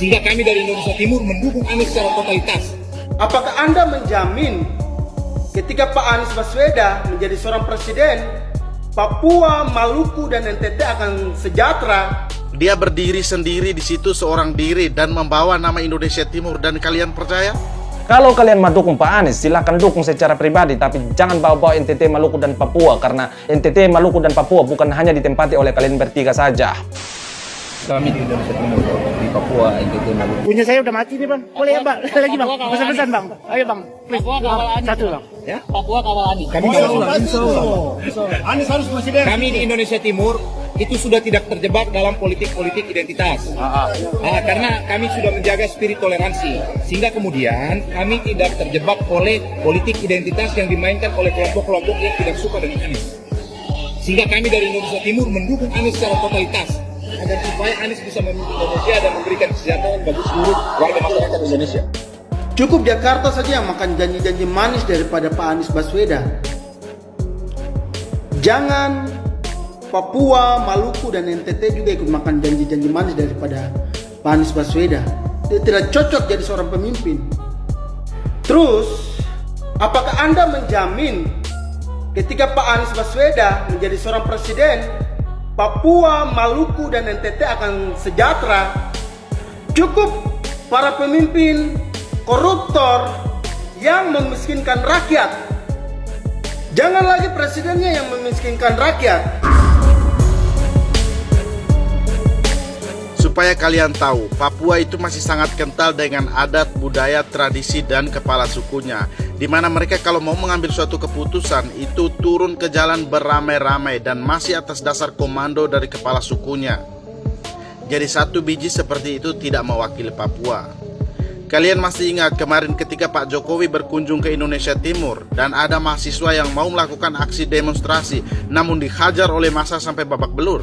Sehingga kami dari Indonesia Timur mendukung Anies secara totalitas. Apakah Anda menjamin ketika Pak Anies Baswedan menjadi seorang presiden, Papua, Maluku, dan NTT akan sejahtera? Dia berdiri sendiri di situ seorang diri dan membawa nama Indonesia Timur, dan kalian percaya? Kalau kalian mau dukung Pak Anies, silahkan dukung secara pribadi, tapi jangan bawa-bawa NTT, Maluku, dan Papua, karena NTT, Maluku, dan Papua bukan hanya ditempati oleh kalian bertiga saja. Kami di Indonesia Timur, di Papua, NTT, Maluku. Punya saya udah mati nih bang, boleh ya bang? Lagi bang, pesan-pesan bang, ayo bang, please. Papua kawal Anies. Satu bang. Ya? Papua kawal Anies. Kami Anies harus presiden. Kami di Indonesia Timur itu sudah tidak terjebak dalam politik-politik identitas. Karena kami sudah menjaga spirit toleransi, sehingga kemudian kami tidak terjebak oleh politik identitas yang dimainkan oleh kelompok-kelompok yang tidak suka dengan Anies. Sehingga kami dari Indonesia Timur mendukung Anies secara totalitas, agar supaya Anies bisa memimpin Indonesia dan memberikan kesejahteraan bagi seluruh warga masyarakat Indonesia. Cukup Jakarta saja yang makan janji-janji manis daripada Pak Anies Baswedan. Jangan Papua, Maluku, dan NTT juga ikut makan janji-janji manis daripada Pak Anies Baswedan. Dia tidak cocok jadi seorang pemimpin. Terus, apakah Anda menjamin ketika Pak Anies Baswedan menjadi seorang presiden, Papua, Maluku, dan NTT akan sejahtera? Cukup para pemimpin koruptor yang memiskinkan rakyat. Jangan lagi presidennya yang memiskinkan rakyat. Supaya kalian tahu, Papua itu masih sangat kental dengan adat, budaya, tradisi, dan kepala sukunya, di mana mereka kalau mau mengambil suatu keputusan itu turun ke jalan beramai-ramai dan masih atas dasar komando dari kepala sukunya. Jadi satu biji seperti itu tidak mewakili Papua. Kalian masih ingat kemarin ketika Pak Jokowi berkunjung ke Indonesia Timur dan ada mahasiswa yang mau melakukan aksi demonstrasi namun dihajar oleh massa sampai babak belur?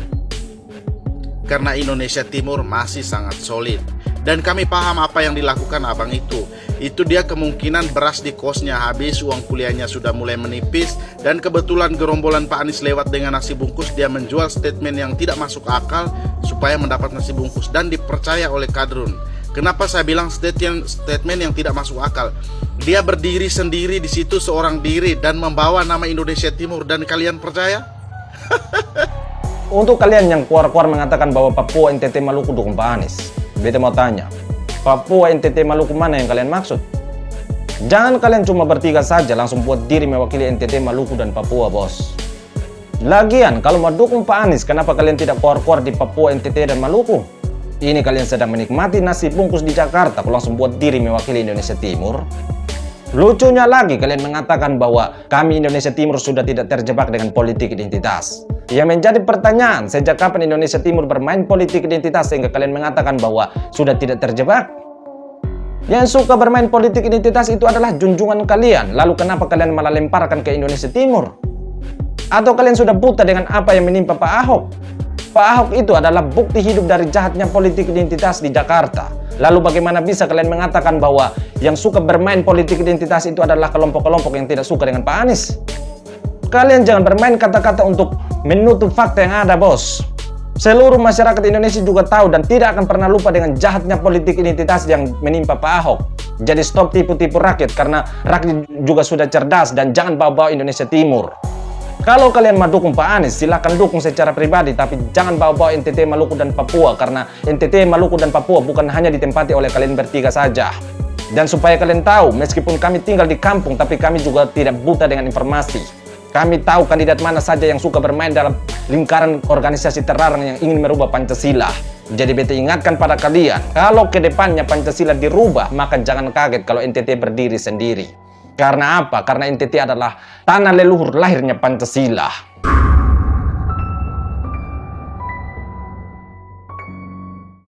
Karena Indonesia Timur masih sangat solid. Dan kami paham apa yang dilakukan abang itu. Itu dia kemungkinan beras di kosnya habis, uang kuliahnya sudah mulai menipis, dan kebetulan gerombolan Pak Anies lewat dengan nasi bungkus, dia menjual statement yang tidak masuk akal supaya mendapat nasi bungkus dan dipercaya oleh kadrun. Kenapa saya bilang statement yang tidak masuk akal? Dia berdiri sendiri di situ seorang diri dan membawa nama Indonesia Timur, dan kalian percaya? Untuk kalian yang keluar-keluar mengatakan bahwa Papua, NTT, Maluku dukung Pak Anies, beta mau tanya, Papua, NTT, Maluku mana yang kalian maksud? Jangan kalian cuma bertiga saja langsung buat diri mewakili NTT, Maluku, dan Papua, bos. Lagian, kalau mau dukung Pak Anies, kenapa kalian tidak keluar-keluar di Papua, NTT, dan Maluku? Ini kalian sedang menikmati nasi bungkus di Jakarta, kalau langsung buat diri mewakili Indonesia Timur. Lucunya lagi kalian mengatakan bahwa kami Indonesia Timur sudah tidak terjebak dengan politik identitas. Yang menjadi pertanyaan, sejak kapan Indonesia Timur bermain politik identitas sehingga kalian mengatakan bahwa sudah tidak terjebak? Yang suka bermain politik identitas itu adalah junjungan kalian. Lalu kenapa kalian malah lemparkan ke Indonesia Timur? Atau kalian sudah buta dengan apa yang menimpa Pak Ahok? Pak Ahok itu adalah bukti hidup dari jahatnya politik identitas di Jakarta. Lalu bagaimana bisa kalian mengatakan bahwa yang suka bermain politik identitas itu adalah kelompok-kelompok yang tidak suka dengan Pak Anies? Kalian jangan bermain kata-kata untuk menutup fakta yang ada, bos. Seluruh masyarakat Indonesia juga tahu dan tidak akan pernah lupa dengan jahatnya politik identitas yang menimpa Pak Ahok. Jadi stop tipu-tipu rakyat, karena rakyat juga sudah cerdas, dan jangan bawa-bawa Indonesia Timur. Kalau kalian mau dukung Pak Anies, silahkan dukung secara pribadi, tapi jangan bawa-bawa NTT, Maluku, dan Papua, karena NTT, Maluku, dan Papua bukan hanya ditempati oleh kalian bertiga saja. Dan supaya kalian tahu, meskipun kami tinggal di kampung, tapi kami juga tidak buta dengan informasi. Kami tahu kandidat mana saja yang suka bermain dalam lingkaran organisasi terlarang yang ingin merubah Pancasila. Jadi beta ingatkan pada kalian, kalau kedepannya Pancasila dirubah, maka jangan kaget kalau NTT berdiri sendiri. Karena apa? Karena NTT adalah tanah leluhur lahirnya Pancasila.